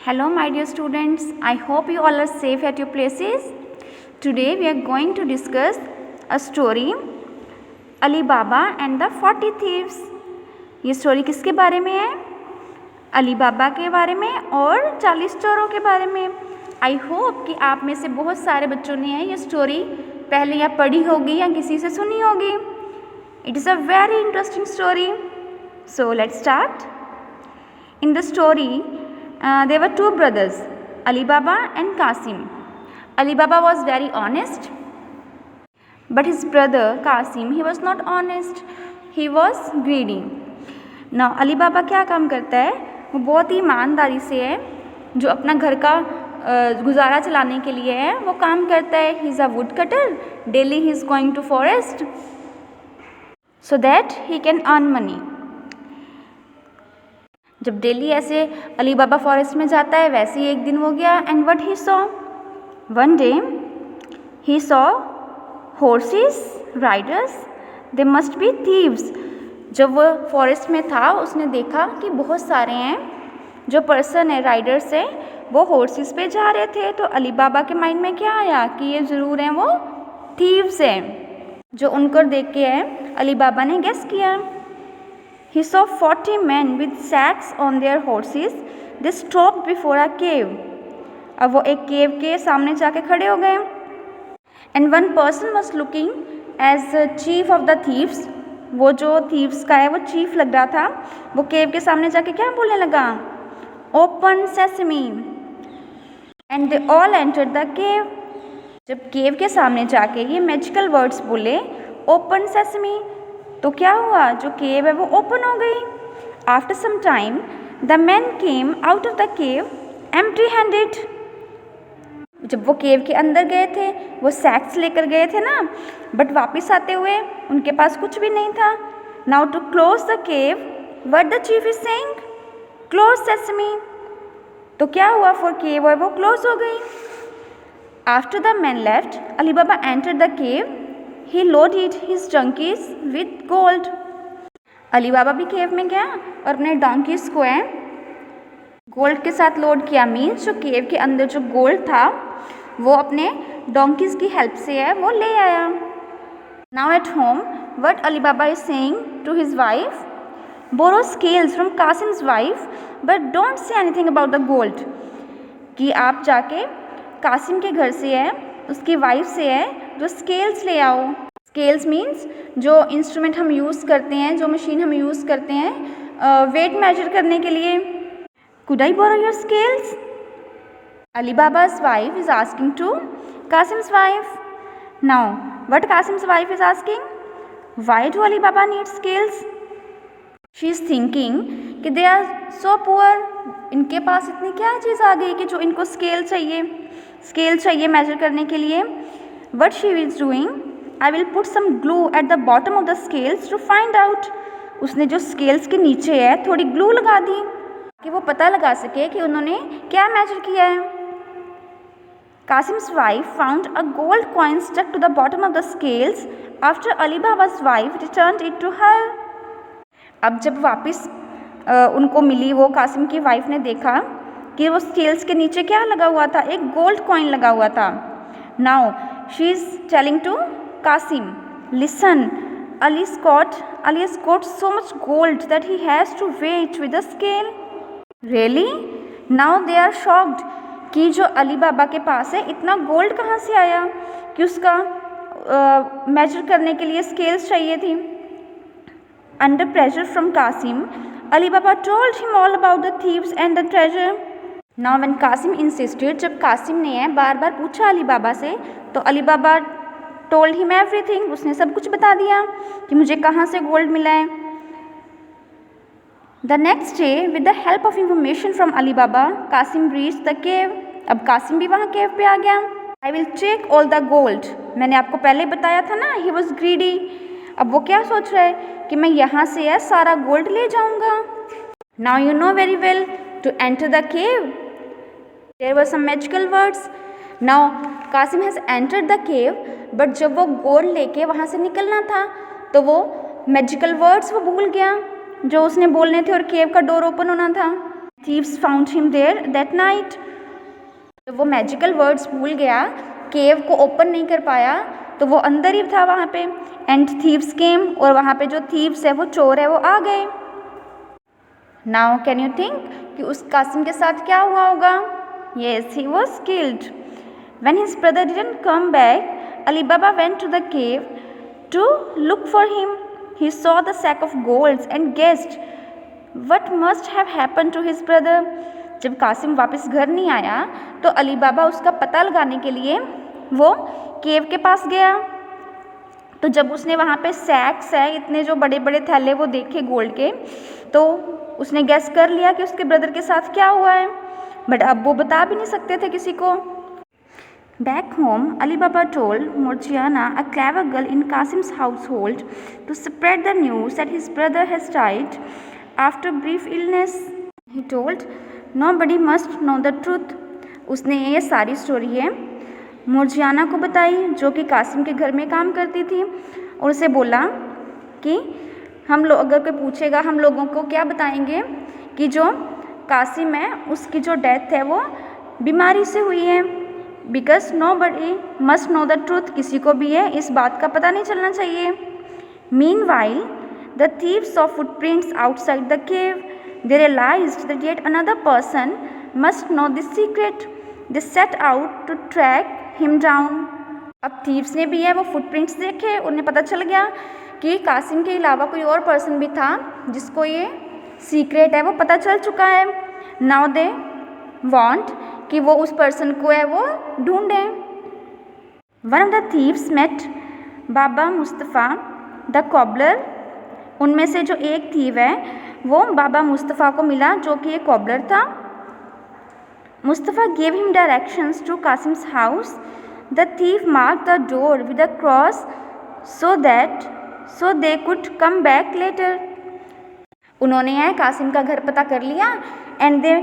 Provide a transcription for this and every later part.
Hello my dear students, I hope you all are safe at your places. Today we are going to discuss a story Ali Baba and the 40 Thieves. ये story किसके बारे में है? Ali बाबा के बारे में और 40 चोरों के बारे में। आई होप कि आप में से बहुत सारे बच्चों ने ये स्टोरी पहले या पढ़ी होगी या किसी से सुनी होगी। It is a very interesting story. So let's start. In the story, there were two brothers, Ali Baba and Qasim. Ali Baba was very honest, but his brother Qasim, he was not honest. He was greedy. Now, Ali Baba क्या काम करता है? वो बहुत ही ईमानदारी से है, जो अपना घर का गुजारा चलाने के लिए है वो काम करता है. He is a woodcutter. Daily he is going to forest so that he can earn money. जब डेली ऐसे अली बाबा फॉरेस्ट में जाता है वैसे ही एक दिन हो गया. And what he saw one day he saw horses Riders they must be thieves. जब वो फॉरेस्ट में था उसने देखा कि बहुत सारे हैं जो पर्सन है राइडर्स हैं वो हॉर्सेस पे जा रहे थे. तो अली बाबा के माइंड में क्या आया कि ये ज़रूर हैं वो थीव्स हैं. जो उनको देख के है अली बाबा ने गेस किया. He saw 40 men with sacks on their horses. They stopped before a cave. अब वो एक केव के सामने जाके खड़े हो गए. And one person was looking as chief of the thieves. वो जो thieves का है वो chief लग रहा था. वो केव के सामने जाके क्या बोलने लगा? Open sesame. And they all entered the cave. जब केव के सामने जाके ये मैजिकल वर्ड्स बोले Open sesame, तो क्या हुआ? जो केव है वो ओपन हो गई. After some time the man came out of the cave empty handed. जब वो केव के अंदर गए थे वो सैक्स लेकर गए थे ना, बट वापस आते हुए उनके पास कुछ भी नहीं था. Now to close the cave what the chief is saying? Close sesame. तो क्या हुआ? फॉर केव है वो क्लोज हो गई. After the man left Ali Baba enter the cave. He loaded his donkeys with gold. Ali Baba भी cave में गया और अपने डोंकीज को है गोल्ड के साथ लोड किया. मीन्स जो केव के अंदर जो गोल्ड था वो अपने डोंकीज की हेल्प से है वो ले आया. Now at home what Ali Baba is saying to his wife? Borrow scales from Kasim's wife but don't say anything about the gold. कि आप जाके कासिम के घर से है उसकी वाइफ से है जो स्केल्स ले आओ. स्केल्स मीन्स जो इंस्ट्रूमेंट हम यूज़ करते हैं, जो मशीन हम यूज़ करते हैं वेट मेजर करने के लिए. Could I borrow your scales? Ali बाबा's wife is asking to Qasim's wife. Now, what Qasim's wife is asking? Why do Ali Baba need scales? She is thinking कि they are so poor. इनके पास इतनी क्या चीज़ आ गई कि जो इनको scale चाहिए मेजर करने के लिए. What she is doing? I will put some glue at the bottom of the scales to find out. उसने जो स्केल्स के नीचे है थोड़ी ग्लू लगा दी कि वो पता लगा सके कि उन्होंने क्या मेजर किया है. Qasim's wife found a gold coin stuck to the bottom of the scales after Ali Baba's wife returned it to her. अब जब वापस उनको मिली वो कासिम की वाइफ ने देखा कि वो स्केल्स के नीचे क्या लगा हुआ था? एक गोल्ड कॉइन लगा हुआ था. Now she is telling to Kasim, listen, Ali has got so much gold that he has to weigh it with a scale. Really? Now they are shocked कि जो अली बाबा के पास है इतना गोल्ड कहाँ से आया कि उसका मेजर करने के लिए स्केल्स चाहिए थी. Under pressure from Qasim, Ali Baba told him all about the thieves and the treasure. Now when Qasim insisted, जब कासिम ने है बार बार पूछा अली बाबा से तो अली बाबा told him everything. उसने सब कुछ बता दिया कि मुझे कहाँ से गोल्ड मिला है. The next day, with the help of information from Ali Baba, Qasim reached the cave. अब कासिम भी वहाँ केव पे आ गया. I will take all the gold. मैंने आपको पहले बताया था ना, he was greedy. अब वो क्या सोच रहा है कि मैं यहाँ से है सारा गोल्ड ले जाऊँगा. Now you know very well to enter the cave. There were some magical words. Now Qasim has entered the cave, but जब वो गोल्ड लेके वहाँ से निकलना था तो वो मैजिकल वर्ड्स वो भूल गया जो उसने बोलने थे और केव का डोर ओपन होना था. Thieves found him there that night. जब वो मैजिकल वर्ड्स भूल गया, केव को ओपन नहीं कर पाया, तो वो अंदर ही था वहाँ पे। एंड थीव्स केम, और वहाँ पे जो थीव्स है, वो चोर है, वो आ गए। नाउ कैन यू थिंक कि उस कासिम के साथ क्या हुआ होगा? Yes, he was killed. When his brother didn't come back, Ali Baba went to the cave to look for him. He saw the sack of golds and guessed what must have happened to his brother. जब कासिम वापस घर नहीं आया, तो अली बाबा उसका पता लगाने के लिए वो केव के पास गया। तो जब उसने वहाँ पे सैक्स है, इतने जो बड़े बड़े थैले वो देखे गोल्ड के, तो उसने गैस कर लिया कि उसके ब्रदर के साथ क्या हुआ है, बट अब वो बता भी नहीं सकते थे किसी को। Back home, Ali Baba told Morgiana, a clever girl in Kasim's household, to spread the news that his brother has died after brief illness. He told nobody must know the truth. उसने ये सारी story है मोर्जियाना को बताई, जो कि कासिम के घर में काम करती थी, और उसे बोला कि हम लोग, अगर कोई पूछेगा, हम लोगों को क्या बताएंगे कि जो कासिम है उसकी जो डेथ है वो बीमारी से हुई है। Because nobody must know the truth, किसी को भी है इस बात का पता नहीं चलना चाहिए। Meanwhile the thieves saw footprints outside the cave. They realized that yet another person must know this secret. They set out to track him down. अब थीव्स ने भी है वो फुटप्रिंट्स देखे, उन्हें पता चल गया कि कासिम के अलावा कोई और पर्सन भी था जिसको ये सीक्रेट है वो पता चल चुका है। नाउ दे वांट कि वो उस पर्सन को है वो ढूंढें। One of the thieves met Baba Mustafa the cobbler. उनमें से जो एक थीव है वो बाबा मुस्तफ़ा को मिला, जो कि एक कॉबलर था। Mustafa gave him directions to Kasim's house. The thief mark the door with a cross so they could come back later. उन्होंने है कासिम का घर पता कर लिया, and they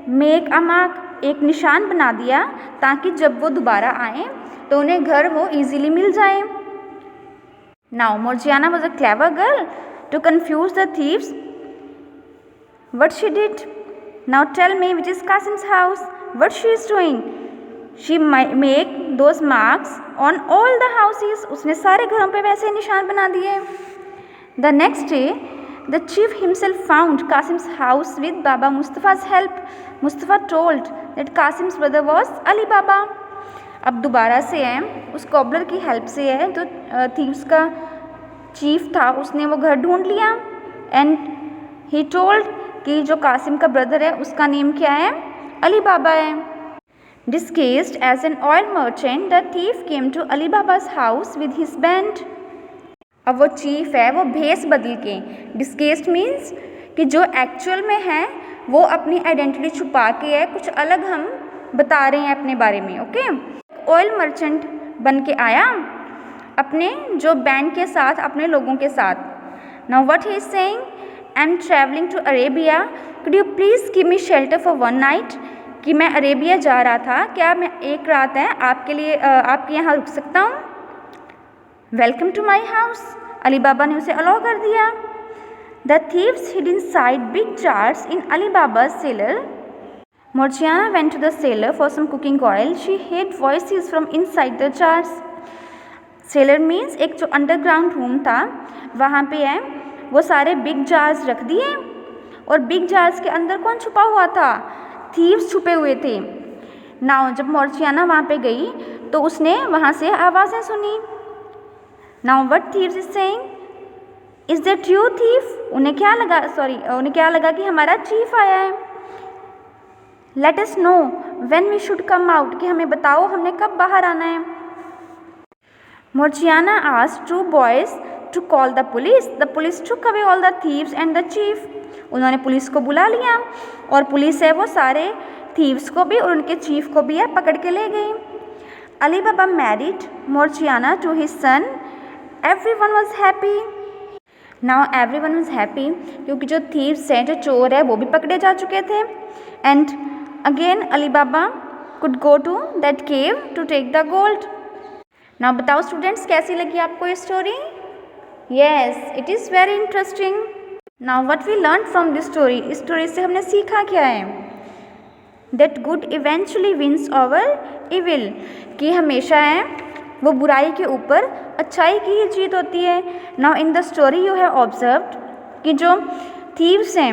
make a mark, एक निशान बना दिया, ताकि जब वो दोबारा आए तो उन्हें घर वो इजीली मिल जाए। Now Morgiana was a clever girl to confuse the thieves. What she did? Now tell me, which is Kasim's house? What she is doing? She make those marks on all the houses. उसने सारे घरों पे वैसे निशान बना दिए। The next day, the chief himself found Kasim's house with Baba Mustafa's help. Mustafa told that Kasim's brother was Ali Baba. अब दोबारा से है उस कॉबलर की हेल्प से है जो थीव्स का चीफ था, उसने वो घर ढूंढ लिया। एंड ही टोल्ड कि जो कासिम का ब्रदर है उसका नेम क्या है? अली बाबा है। Disguised as an oil merchant, the thief came to Ali Baba's house with his band. अब वो चीफ है वो भेस बदल के, डिस्गेस्ड मीन्स कि जो एक्चुअल में है वो अपनी आइडेंटिटी छुपा के है, कुछ अलग हम बता रहे हैं अपने बारे में। ओके, ऑयल मर्चेंट बन के आया अपने जो बैंड के साथ, अपने लोगों के साथ। Now what he is saying, I am travelling to Arabia, could you please give me shelter for one night. कि मैं अरेबिया जा रहा था, क्या मैं एक रात है आपके लिए आपके यहाँ रुक सकता हूँ? Welcome to my house, Ali Baba ने उसे अलाउ कर दिया। The thieves hid inside big jars in Ali Baba's cellar. Morgiana went to the cellar for some cooking oil. She heard voices from inside the jars. Cellar means एक जो underground room था, वहाँ पे है वो सारे बिग जार्स रख दिए, और बिग जार्स के अंदर कौन छुपा हुआ था? थीव्स छुपे हुए थे। नाउ जब मोर्जियाना वहाँ पे गई तो उसने वहाँ से आवाज़ें सुनी। Now what thieves is saying, is that you thief? उन्हें क्या लगा कि हमारा चीफ आया है। Let us know when we should come out, कि हमें बताओ हमने कब बाहर आना है। Morgiana asked two boys to call the police. The police took away all the thieves and the chief. उन्होंने पुलिस को बुला लिया, और पुलिस है वो सारे थीव्स को भी और उनके चीफ को भी है पकड़ के ले गई। Ali Baba married Morgiana to his son. Everyone was happy. Now everyone was happy क्योंकि जो थीव्स हैं, जो चोर है, वो भी पकड़े जा चुके थे। And again Ali Baba could go to that cave to take the gold. Now बताओ स्टूडेंट्स, कैसी लगी आपको ये story? Yes, it is very interesting. Now what we learn from this story, इस स्टोरी से हमने सीखा क्या है? That good eventually wins over evil, कि हमेशा है वो बुराई के ऊपर अच्छाई की ही जीत होती है। Now in the story you have observed कि जो थीव्स हैं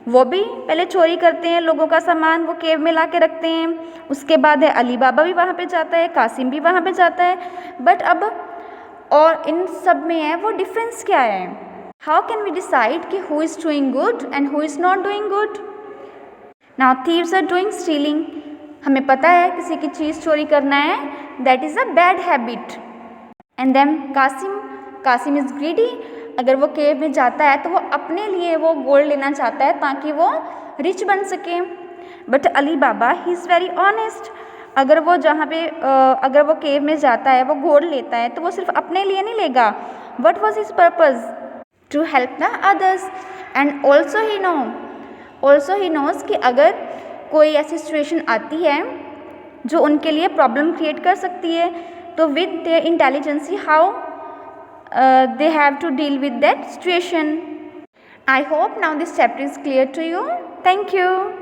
वो भी पहले चोरी करते हैं लोगों का सामान, वो केव में ला के रखते हैं। उसके बाद है अली बाबा भी वहाँ पे जाता है, कासिम भी वहाँ पे जाता है। बट अब और इन सब में है वो डिफरेंस क्या है? हाउ कैन वी डिसाइड कि who is doing good and who is not doing good? Now thieves are doing stealing, हमें पता है किसी की चीज़ चोरी करना है, that is a bad habit. And then Kasim is greedy, अगर वो केव में जाता है तो वो अपने लिए वो गोल्ड लेना चाहता है ताकि वो रिच बन सके। But Ali Baba he is very honest, अगर वो जहाँ पे अगर वो केव में जाता है वो गोल्ड लेता है तो वो सिर्फ अपने लिए नहीं लेगा। What was his purpose? To help the others. And also he knows कि अगर कोई ऐसी सिचुएशन आती है जो उनके लिए प्रॉब्लम क्रिएट कर सकती है तो with their intelligence how they have to deal with that situation. I hope now this chapter is clear to you. Thank you.